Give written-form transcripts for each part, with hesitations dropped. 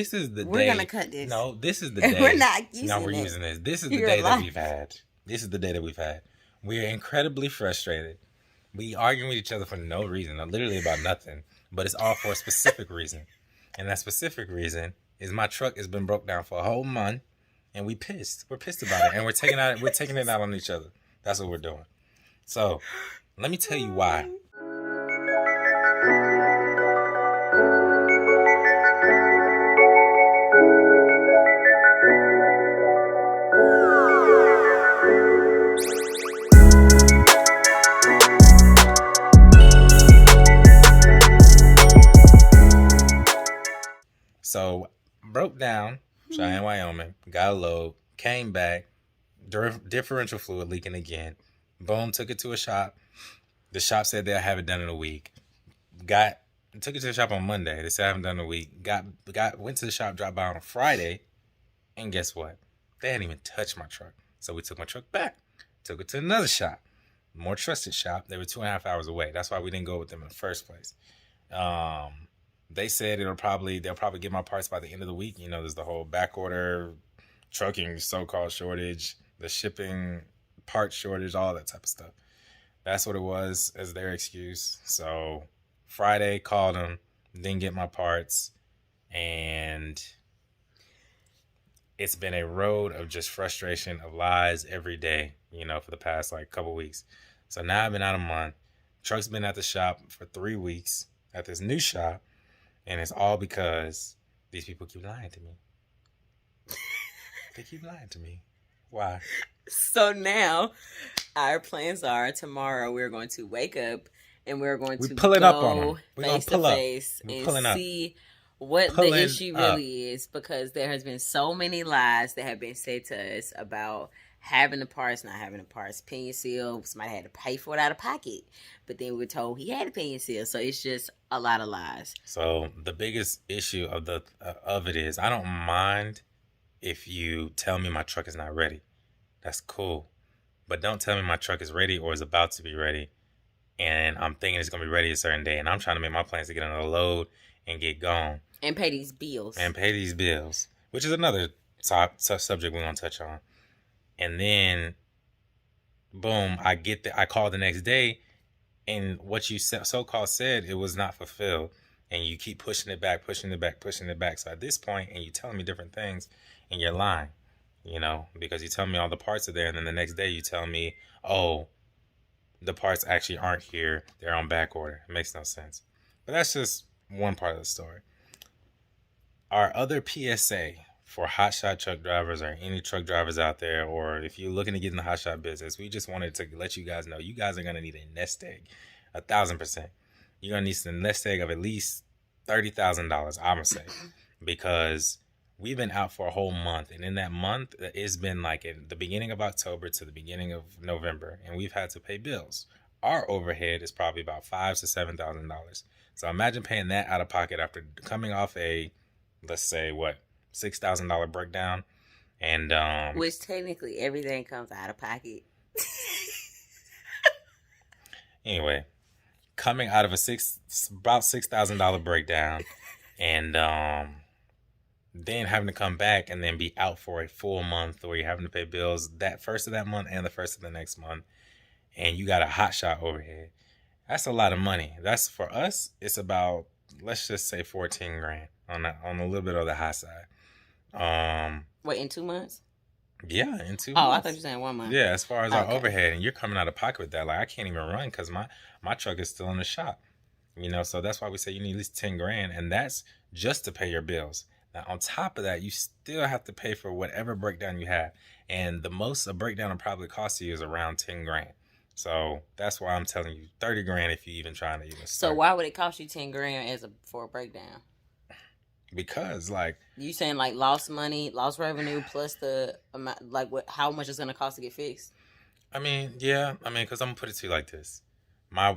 This is the We're day. gonna cut this. No, this is the day. We're not using No, we're it. using this. This is the You're day that lying. we've had. This is the day that we've had. We are incredibly frustrated. We arguing with each other for no reason, literally about nothing. But it's all for a specific reason. And that specific reason is my truck has been broke down for a whole month, and we pissed. We're pissed about it, and we're taking it out on each other. That's what we're doing. So, let me tell you why. So, broke down, Cheyenne, Wyoming, got a load, came back, differential fluid leaking again. Boom, took it to a shop. The shop said they'll have it done in a week. Took it to the shop on Monday. They said I haven't done it in a week. Went to the shop, dropped by on a Friday, and guess what? They hadn't even touched my truck. So we took my truck back. Took it to another shop, more trusted shop. They were 2.5 hours away. That's why we didn't go with them in the first place. They said they'll probably get my parts by the end of the week. You know, there's the whole back order, trucking so-called shortage, the shipping part shortage, all that type of stuff. That's what it was as their excuse. So Friday, called them, didn't get my parts, and it's been a road of just frustration, of lies every day, you know, for the past couple weeks. So now I've been out a month. Truck's been at the shop for 3 weeks at this new shop, and it's all because these people keep lying to me. They keep lying to me. Why? So now our plans are tomorrow we're going to wake up and we're going to pull it up on them. go We're face gonna pull to up. face We're and pulling up. see what Pulling the issue up. really is, because there has been so many lies that have been said to us about having the parts, not having the parts, pinion seal. Somebody had to pay for it out of pocket, but then we were told he had a pinion seal. So it's just a lot of lies. So the biggest issue of it is I don't mind if you tell me my truck is not ready. That's cool. But don't tell me my truck is ready or is about to be ready, and I'm thinking it's going to be ready a certain day, and I'm trying to make my plans to get another load and get gone. And pay these bills. Which is another subject we're going to touch on. And then, boom, I call the next day, and what you so-called said, it was not fulfilled. And you keep pushing it back. So at this point, and you telling me different things, and you're lying, you know, because you tell me all the parts are there, and then the next day you tell me, oh, the parts actually aren't here. They're on back order. It makes no sense. But that's just one part of the story. Our other PSA for Hotshot truck drivers or any truck drivers out there, or if you're looking to get in the Hotshot business, we just wanted to let you guys know you guys are going to need a nest egg, 1,000%. You're going to need a nest egg of at least $30,000, I'm going to say, because we've been out for a whole month, and in that month, it's been like in the beginning of October to the beginning of November, and we've had to pay bills. Our overhead is probably about $5,000 to $7,000. So imagine paying that out of pocket after coming off a, let's say, $6,000 breakdown, and which technically everything comes out of pocket. Anyway, coming out of about $6,000 breakdown, and then having to come back and then be out for a full month, or you're having to pay bills that first of that month and the first of the next month, and you got a Hotshot overhead. That's a lot of money. That's, for us, it's about, let's just say, 14 grand on a little bit of the high side. Wait, in 2 months? Yeah, in 2 months. Oh, I thought you were saying 1 month. Yeah, as far as our overhead, and you're coming out of pocket with that. Like, I can't even run because my truck is still in the shop. You know, so that's why we say you need at least 10 grand, and that's just to pay your bills. Now, on top of that, you still have to pay for whatever breakdown you have, and the most a breakdown will probably cost you is around 10 grand. So that's why I'm telling you 30 grand if you even trying to even start. So why would it cost you 10 grand for a breakdown? Because you saying lost money, lost revenue, plus the amount, how much it's gonna cost to get fixed? I mean, yeah. I mean, because I'm gonna put it to you like this.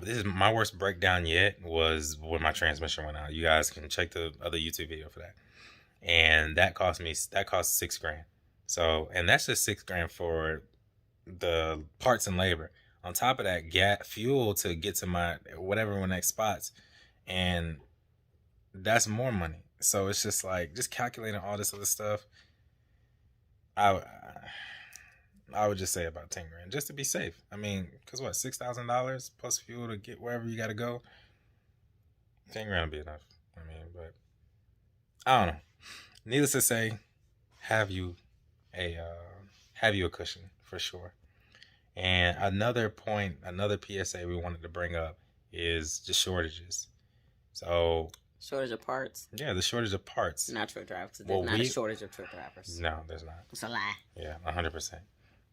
This is my worst breakdown yet was when my transmission went out. You guys can check the other YouTube video for that. And that cost $6 grand. So, and that's just $6 grand for the parts and labor. On top of that, fuel to get to my whatever my next spots, and that's more money. So it's just like, just calculating all this other stuff. I would just say about 10 grand just to be safe. I mean, cause what, $6,000 plus fuel to get wherever you got to go. 10 grand will be enough. I mean, but I don't know. Needless to say, have you a cushion for sure. And another point, another PSA we wanted to bring up is just shortages. So shortage of parts. Yeah, the shortage of parts. Not truck drivers. There's not a shortage of truck drivers. No, there's not. It's a lie. Yeah, 100%.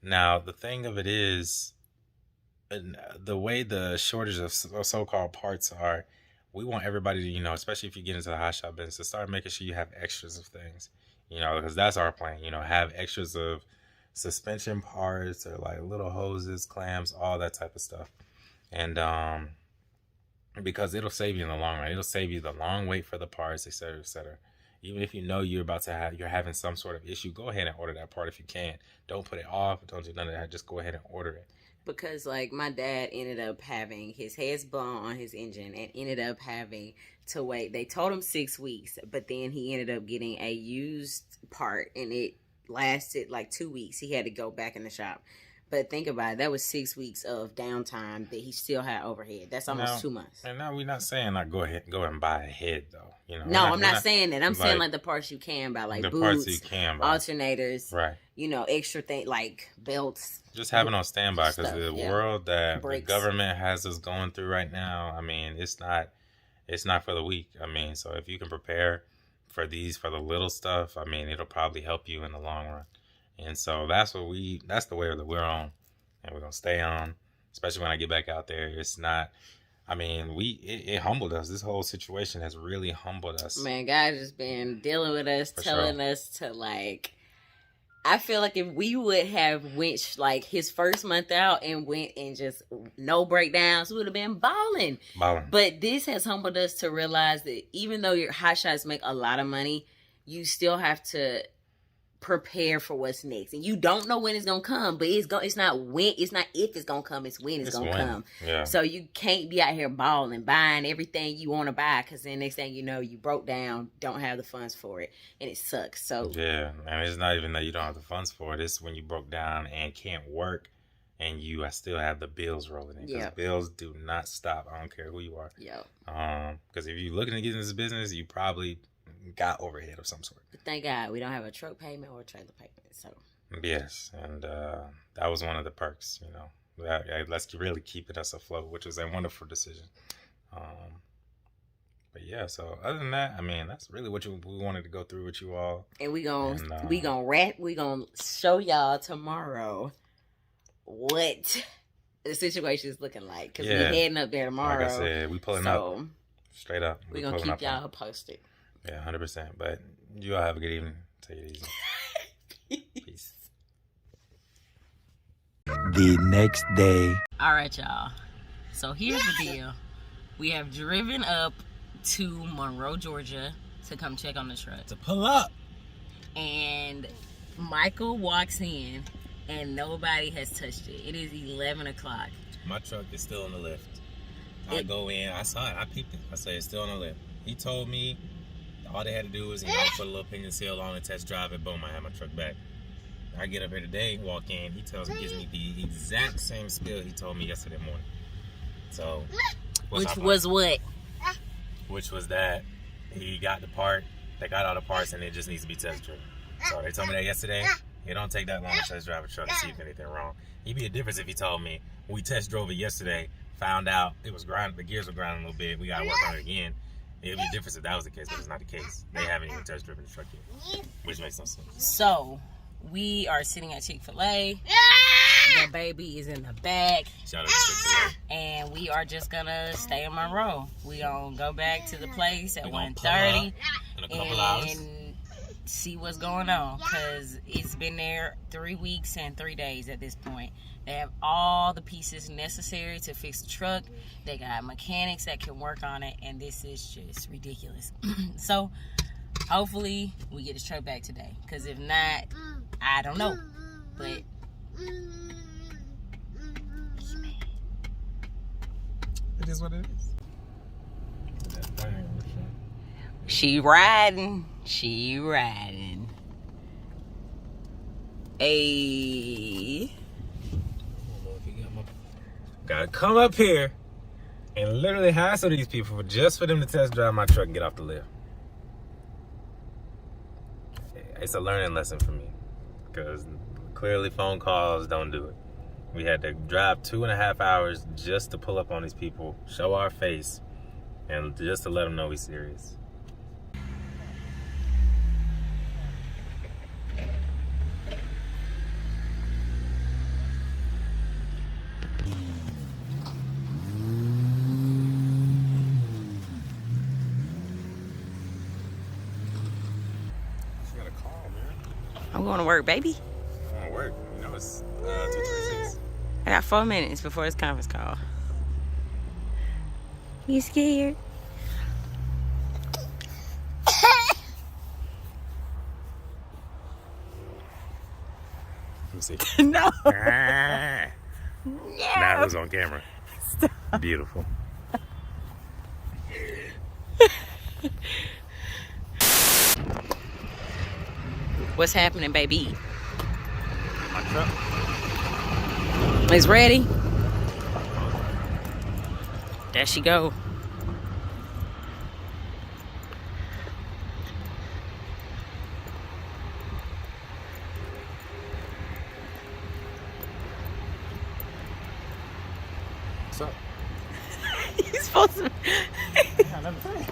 Now, the thing of it is, the way the shortage of so-called parts are, we want everybody to, you know, especially if you get into the Hotshot business, to start making sure you have extras of things, you know, because that's our plan, you know, have extras of suspension parts or like little hoses, clamps, all that type of stuff. And because it'll save you in the long run. It'll save you the long wait for the parts, et cetera, et cetera. Even if you know you're having some sort of issue, go ahead and order that part if you can. Don't put it off. Don't do none of that. Just go ahead and order it. Because like my dad ended up having his heads blown on his engine and ended up having to wait. They told him 6 weeks, but then he ended up getting a used part and it lasted like 2 weeks. He had to go back in the shop. But think about it, that was 6 weeks of downtime that he still had overhead. That's almost 2 months. And now we're not saying not go and buy a head though. You know, no, I'm not saying that. I'm saying like the parts you can buy, like the boots, parts you can buy, alternators, right? You know, extra thing like belts. Just having on standby because the world that Breaks. The government has us going through right now. I mean, it's not for the weak. I mean, so if you can prepare for the little stuff, I mean, it'll probably help you in the long run. And so that's the way that we're on, and we're gonna stay on. Especially when I get back out there, it's not. I mean, it humbled us. This whole situation has really humbled us. Man, God has been dealing with us, telling us to like. I feel like if we would have went like his first month out and went and just no breakdowns, we would have been balling. But this has humbled us to realize that even though your hot shots make a lot of money, you still have to prepare for what's next, and you don't know when it's gonna come, but it's not if it's gonna come, it's when it's gonna come. Yeah. So you can't be out here balling, buying everything you want to buy, because then next thing you know, you broke down, don't have the funds for it, and it sucks. So yeah, and it's not even that you don't have the funds for it. It's when you broke down and can't work, and you still have the bills rolling in, because bills do not stop. I don't care who you are. Yeah. Because if you're looking to get into this business, you probably got overhead of some sort. But thank God we don't have a truck payment or a trailer payment. So yes, and that was one of the perks, you know. Let's really keeping us afloat, which was a wonderful decision. But yeah, so other than that, I mean, that's really what we wanted to go through with you all. And we gonna show y'all tomorrow what the situation is looking like, because we're heading up there tomorrow. Like I said, we pulling up straight up. We're gonna keep y'all posted. Yeah, 100%. But you all have a good evening. Take it easy. Peace. The next day. All right, y'all. So here's the deal. We have driven up to Monroe, Georgia to come check on the truck. To pull up. And Michael walks in and nobody has touched it. It is 11 o'clock. My truck is still on the lift. I go in. I saw it. I peeped it. I said, it's still on the lift. He told me all they had to do was, put a little pinion seal on and test drive it. Boom, I have my truck back. I get up here today, walk in. He gives me the exact same spiel he told me yesterday morning. So, which was what? Which was that he got the part, they got all the parts, and it just needs to be test driven. So they told me that yesterday. It don't take that long to test drive a truck and see if anything wrong. It'd be a difference if he told me we test drove it yesterday, found out it was grinding, the gears were grinding a little bit, we gotta work on it again. It'd be a difference if that was the case, but it's not the case. They haven't even test driven the truck yet, which makes no sense. So we are sitting at Chick-fil-A. The baby is in the back. Shout out to Chick-fil-A. And we are just gonna stay in Monroe. We gonna go back to the place at 1:30 in a couple hours and see what's going on, because it's been there 3 weeks and 3 days at this point. They have all the pieces necessary to fix the truck. They got mechanics that can work on it, and this is just ridiculous. So hopefully we get this truck back today, because if not, I don't know. But it is what it is. She riding. She riding. Ayy. Gotta come up here and literally hassle these people just for them to test drive my truck and get off the lift. It's a learning lesson for me, because clearly phone calls don't do it. We had to drive 2.5 hours just to pull up on these people, show our face, and just to let them know we serious. I'm going to work, baby. I'm going to work. You know, it's 2:26. I got 4 minutes before this conference call. You scared? Let me see. No. Now it was on camera. Stop. Beautiful. What's happening, baby? My truck. It's ready. There she go. What's up? You're supposed to. Yeah, let me say.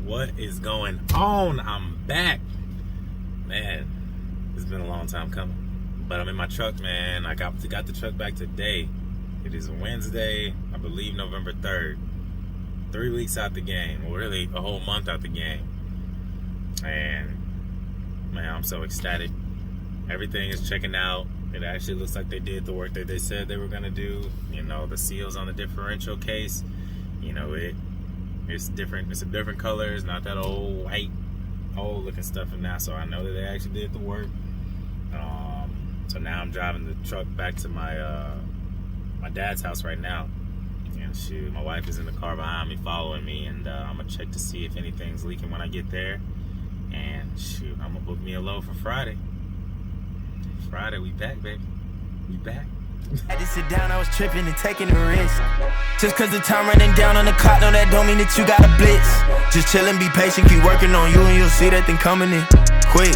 What is going on? I'm back. Man, it's been a long time coming. But I'm in my truck, man. I got the truck back today. It is Wednesday, I believe November 3rd. 3 weeks out the game, or really a whole month out the game. And man, I'm so ecstatic. Everything is checking out. It actually looks like they did the work that they said they were gonna do. You know, the seals on the differential case, you know, it's different. It's a different color. It's not that old white, old looking stuff in that. So I know that they actually did the work. So now I'm driving the truck back to my dad's house right now. And shoot, my wife is in the car behind me, following me, and I'm gonna check to see if anything's leaking when I get there. And shoot, I'm gonna book me a load for Friday. Friday, we back, baby. We back. I had to sit down, I was tripping and taking a risk. Just cause the time running down on the clock, no, that don't mean that you got a blitz. Just chillin', be patient, keep working on you, and you'll see that thing coming in quick.